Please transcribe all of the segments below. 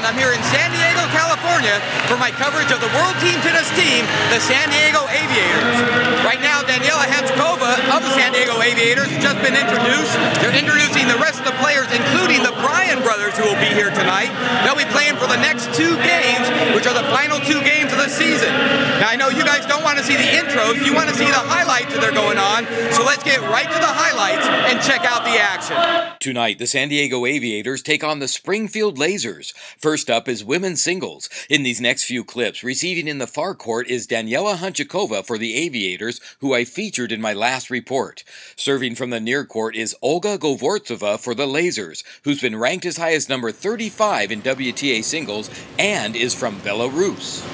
I'm here in San Diego, California for my coverage of the World Team Tennis team, the San Diego Aviators. Right now, Daniela Hanchkova of the San Diego Aviators has just been introduced. They're introducing the rest of the players, including the Bryan brothers, who will be here tonight. They'll be playing for the next 2 games, which are the final 2 games of the season. Now, I know you guys don't want to see the intros, you want to see the highlights that are going on, so let's get right to the highlights and check out the action. Tonight, the San Diego Aviators take on the Springfield Lasers. First up is women's singles. In these next few clips, receiving in the far court is Daniela Hanchkova for the Aviators, who I featured in my last report. Serving from the near court is Olga Govortsova for the Lasers, who's been ranked as high as number 35 in WTA singles and is from Belarus.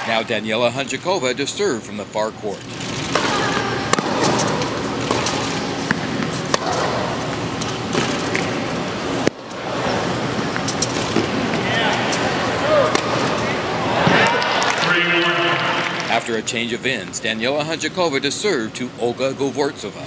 Now Daniela Hanchkova to serve from the far court. After a change of ends, Daniela Hanchkova to serve to Olga Govortsova.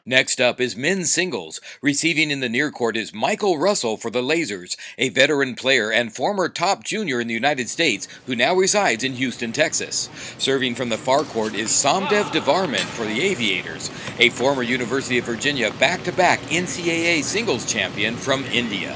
Next up is men's singles. Receiving in the near court is Michael Russell for the Lasers, a veteran player and former top junior in the United States who now resides in Houston, Texas. Serving from the far court is Somdev Devarman for the Aviators, a former University of Virginia back-to-back NCAA singles champion from India.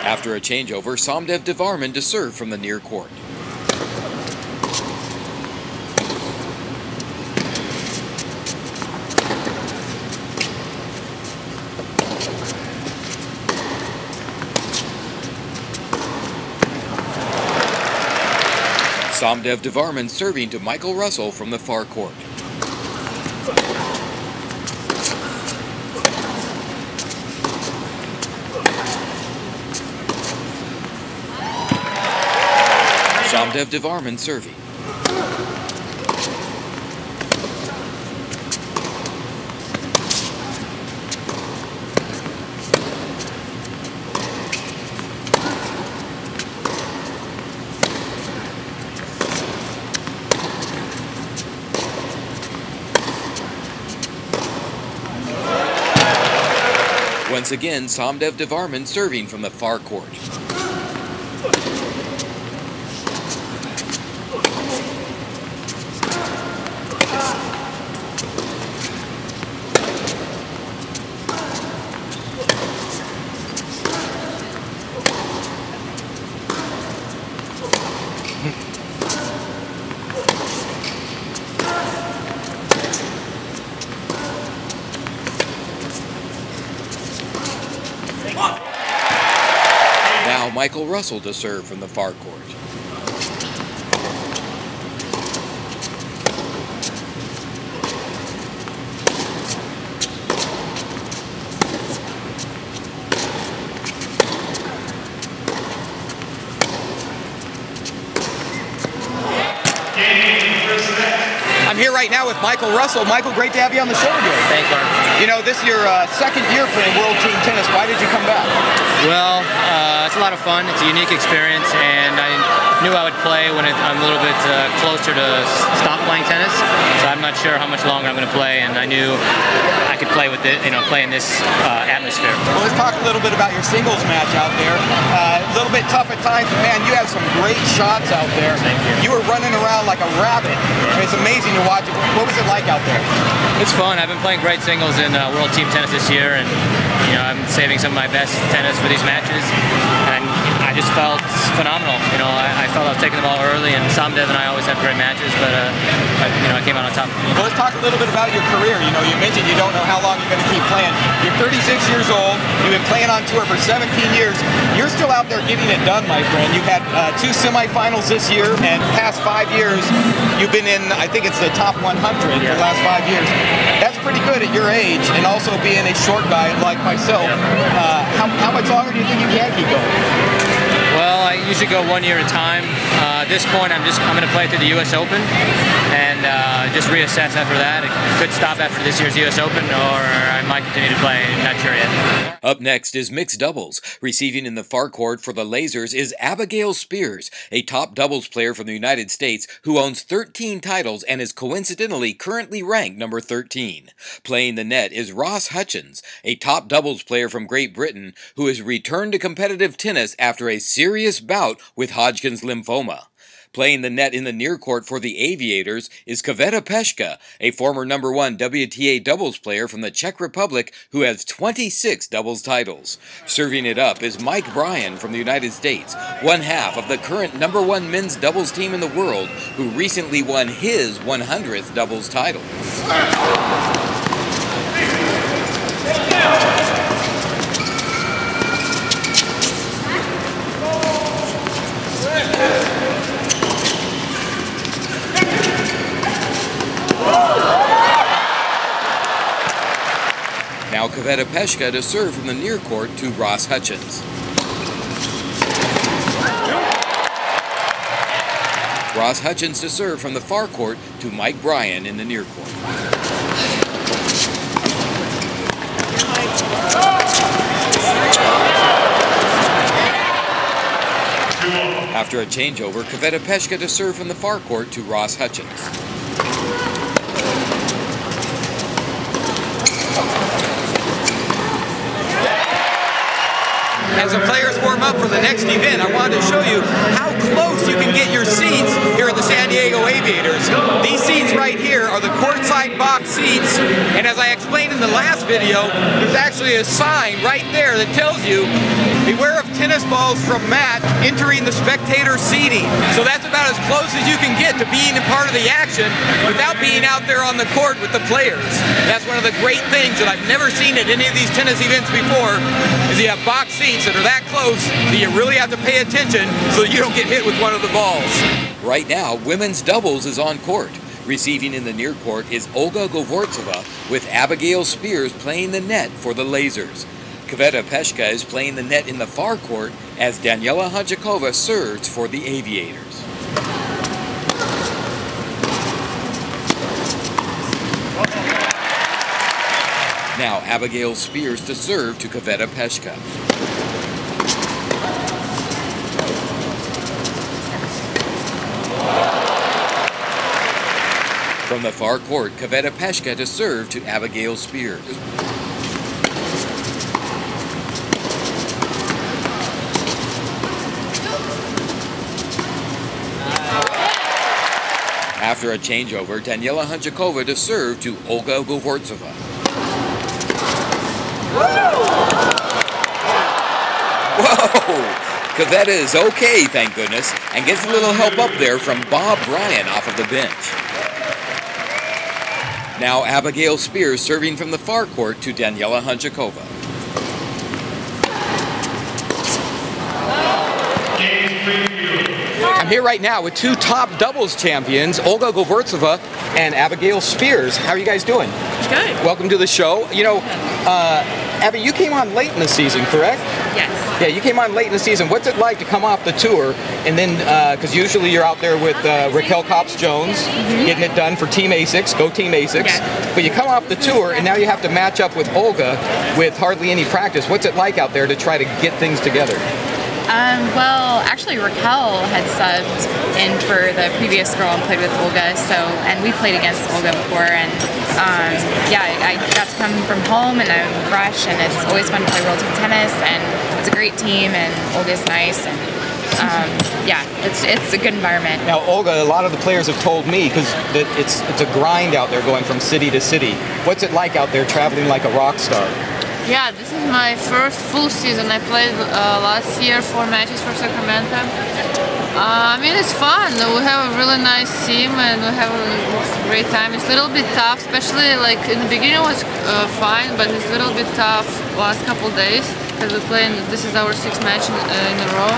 After a changeover, Somdev Devarman to serve from the near court. Somdev Devarman serving to Michael Russell from the far court. Somdev Devarman serving. Once again, Somdev Devarman serving from the far court. Now Michael Russell to serve from the far court. I'm here right now with Michael Russell. Michael, great to have you on the show today. Thanks, Mark. You know, this is your second year playing World Team Tennis. Why did you come back? Well, it's a lot of fun. It's a unique experience, and I knew I would play when I'm a little bit closer to stop playing tennis. So I'm not sure how much longer I'm going to play, and I knew I could play with it, play in this atmosphere. Well, let's talk a little bit about your singles match out there. A little bit tough at times, but man, you have some great shots out there. Thank you. You were running around like a rabbit. It's amazing to watch. What was it like out there? It's fun. I've been playing great singles in World Team Tennis this year, and I'm saving some of my best tennis for these matches, and I just felt phenomenal. I felt I was taking the ball early, and Samdev and I always have great matches, but I came out on top. Well, let's talk a little bit about your career. You mentioned you don't know how long you're going to keep playing. You're 36 years old. You've been playing on tour for 17 years. You're still out there getting it done, my friend. You've had 2 semifinals this year, and past 5 years, you've been in, I think it's the top 100 for the last 5 years. That's pretty good at your age, and also being a short guy like myself. How much longer do you think you can keep going? Well, I usually go 1 year at a time. At this point, I'm going to play through the U.S. Open and just reassess after that. It could stop after this year's U.S. Open, or I might continue to play. Not sure yet. Up next is mixed doubles. Receiving in the far court for the Lasers is Abigail Spears, a top doubles player from the United States who owns 13 titles and is coincidentally currently ranked number 13. Playing the net is Ross Hutchins, a top doubles player from Great Britain who has returned to competitive tennis after a serious bout with Hodgkin's lymphoma. Playing the net in the near court for the Aviators is Květa Peschka, a former number 1 WTA doubles player from the Czech Republic who has 26 doubles titles. Serving it up is Mike Bryan from the United States, one half of the current number 1 men's doubles team in the world, who recently won his 100th doubles title. Now Květa Peschka to serve from the near court to Ross Hutchins. Ross Hutchins to serve from the far court to Mike Bryan in the near court. After a changeover, Květa Peschka to serve from the far court to Ross Hutchins. As the players warm up for the next event, I wanted to show you how close you can get your seats here at the San Diego Aviators. These seats right here are the courtside box seats, and as I explained in the last video, there's actually a sign right there that tells you, beware of tennis balls from mat entering the spectator seating. So that's about as close as you can get to being a part of the action without being out there on the court with the players. That's one of the great things that I've never seen at any of these tennis events before, is you have box seats that are that close that you really have to pay attention so that you don't get hit with one of the balls. Right now, women's doubles is on court. Receiving in the near court is Olga Govortsova, with Abigail Spears playing the net for the Lasers. Květa Peschka is playing the net in the far court as Daniela Hančíková serves for the Aviators. Now Abigail Spears to serve to Květa Peschka. From the far court, Květa Peschka to serve to Abigail Spears. After a changeover, Daniela Hančíková to serve to Olga Govortsova. Whoa! Květa is okay, thank goodness, and gets a little help up there from Bob Bryan off of the bench. Now Abigail Spears serving from the far court to Daniela Hančíková. Games preview. I'm here right now with two top doubles champions, Olga Govortsova and Abigail Spears. How are you guys doing? Good. Welcome to the show. You know, Abby, you came on late in the season, correct? Yes. Yeah, you came on late in the season. What's it like to come off the tour and then, because usually you're out there with Raquel Copps-Jones, getting it done for Team A6, go Team A6. Yes. But you come off the tour and now you have to match up with Olga with hardly any practice. What's it like out there to try to get things together? Well, actually Raquel had subbed in for the previous girl and played with Olga, and we played against Olga before, and yeah, I got to come from home and I'm fresh, and it's always fun to play world team tennis, and it's a great team, and Olga's nice, and yeah, it's a good environment. Now, Olga, a lot of the players have told me, because it's a grind out there going from city to city. What's it like out there traveling like a rock star? Yeah, this is my first full season. I played last year 4 matches for Sacramento. I mean, it's fun. We have a really nice team and we have a great time. It's a little bit tough, especially like in the beginning it was fine, but it's a little bit tough last couple days because we're playing, this is our 6th match in a row.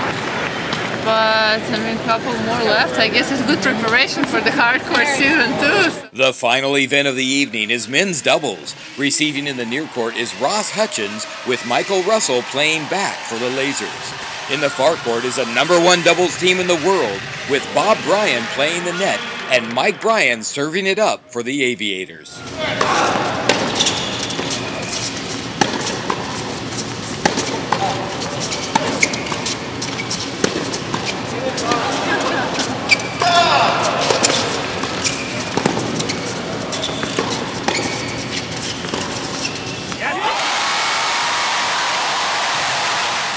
But I mean, a couple more left. I guess it's good preparation for the hardcore season too. The final event of the evening is men's doubles. Receiving in the near court is Ross Hutchins with Michael Russell playing back for the Lasers. In the far court is a #1 doubles team in the world with Bob Bryan playing the net and Mike Bryan serving it up for the Aviators.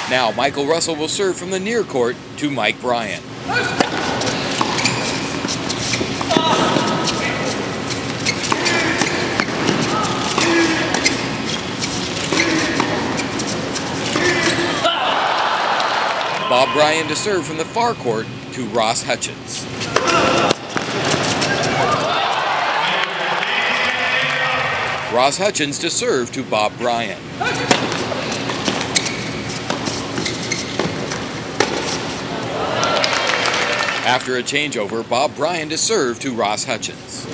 Now Michael Russell will serve from the near court to Mike Bryan. Bob Bryan to serve from the far court to Ross Hutchins. Ross Hutchins to serve to Bob Bryan. After a changeover, Bob Bryan to serve to Ross Hutchins.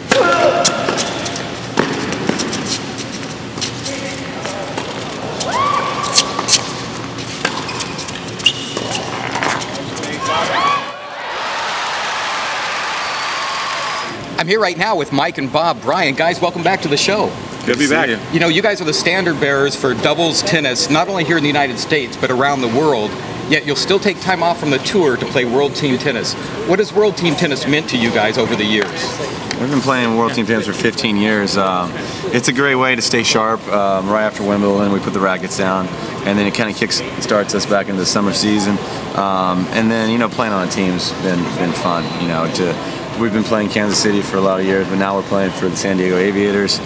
I'm here right now with Mike and Bob Bryan. Guys, welcome back to the show. Good to be back. You know, you guys are the standard bearers for doubles tennis, not only here in the United States, but around the world. Yet you'll still take time off from the tour to play World Team Tennis. What has World Team Tennis meant to you guys over the years? We've been playing World Team Tennis for 15 years. It's a great way to stay sharp. Right after Wimbledon, we put the rackets down, and then it kind of starts us back into the summer season. And then, you know, playing on a team's been fun. You know, we've been playing Kansas City for a lot of years, but now we're playing for the San Diego Aviators.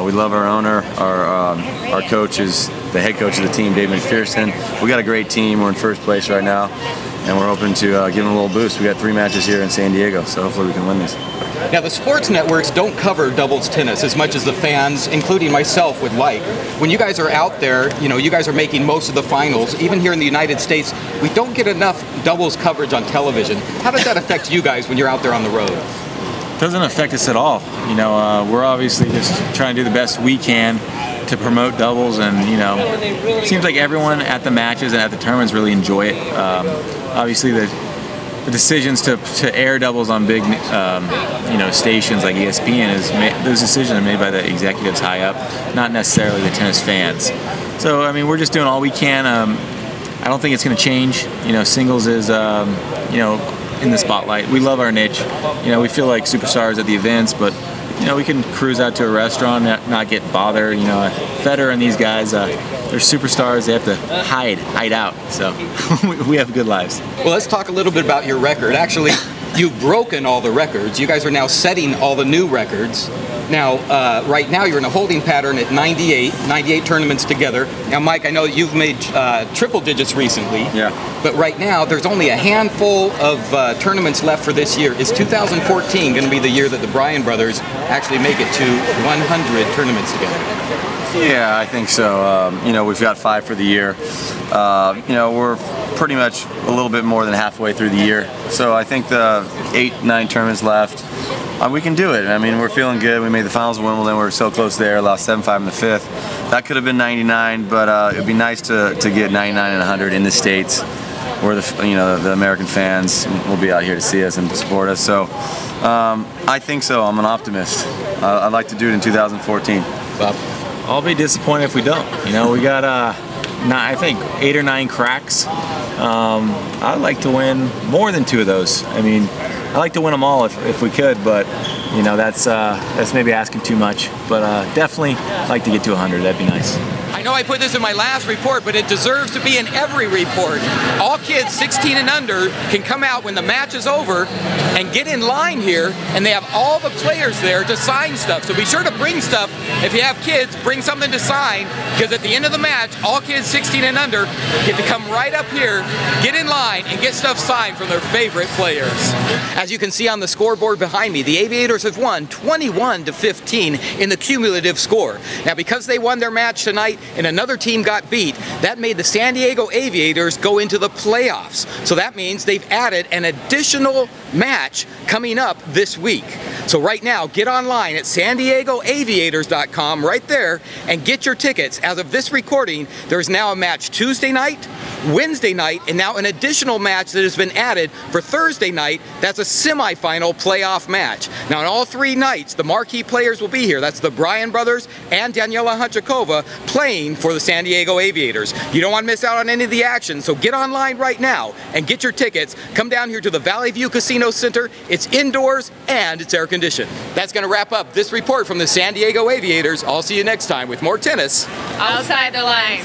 We love our owner. Our coach is the head coach of the team, Dave McPherson. We got a great team. We're in first place right now, and we're hoping to give them a little boost. We got 3 matches here in San Diego, so hopefully we can win this. Now, the sports networks don't cover doubles tennis as much as the fans, including myself, would like. When you guys are out there, you know, you guys are making most of the finals. Even here in the United States, we don't get enough doubles coverage on television. How does that affect you guys when you're out there on the road? Doesn't affect us at all. You know, we're obviously just trying to do the best we can to promote doubles, and you know, it seems like everyone at the matches and at the tournaments really enjoy it. Obviously, the decisions to air doubles on big, you know, stations like ESPN those decisions are made by the executives high up, not necessarily the tennis fans. So, I mean, we're just doing all we can. I don't think it's going to change. You know, singles is, you know, in the spotlight. We love our niche. You know, we feel like superstars at the events, but you know, we can cruise out to a restaurant, not get bothered. You know, Federer and these guys, they're superstars. They have to hide out. So we have good lives. Well, let's talk a little bit about your record. Actually, you've broken all the records. You guys are now setting all the new records. Now, right now you're in a holding pattern at 98 tournaments together. Now, Mike, I know you've made triple digits recently. Yeah. But right now, there's only a handful of tournaments left for this year. Is 2014 going to be the year that the Bryan brothers actually make it to 100 tournaments together? Yeah, I think so. You know, we've got 5 for the year. You know, we're pretty much a little bit more than halfway through the year. So I think the 8, 9 tournaments left, we can do it. I mean, we're feeling good. We made the finals of Wimbledon. We were so close there. Lost 7-5 in the 5th. That could have been 99, but it'd be nice to get 99 and 100 in the States, where the American fans will be out here to see us and to support us. So I think so. I'm an optimist. I'd like to do it in 2014. Bob? I'll be disappointed if we don't. You know, we got I think 8 or 9 cracks. I'd like to win more than 2 of those. I mean, I'd like to win them all if we could, but you know, that's maybe asking too much. But definitely like to get to 100. That'd be nice. I know I put this in my last report, but it deserves to be in every report. All kids 16 and under can come out when the match is over and get in line here, and they have all the players there to sign stuff. So be sure to bring stuff. If you have kids, bring something to sign, because at the end of the match, all kids 16 and under get to come right up here, get in line, and get stuff signed from their favorite players. As you can see on the scoreboard behind me, the Aviators have won 21-15 in the cumulative score. Now, because they won their match tonight and another team got beat, that made the San Diego Aviators go into the playoffs. So that means they've added an additional match coming up this week. So right now, get online at SanDiegoAviators.com right there and get your tickets. As of this recording, there's now a match Tuesday night, Wednesday night, and now an additional match that has been added for Thursday night. That's a semifinal playoff match. Now, on all 3 nights, the marquee players will be here. That's the Bryan brothers and Daniela Hunchakova playing for the San Diego Aviators. You don't want to miss out on any of the action, so get online right now and get your tickets. Come down here to the Valley View Casino Center. It's indoors and it's air conditioned. That's going to wrap up this report from the San Diego Aviators. I'll see you next time with more tennis outside the line.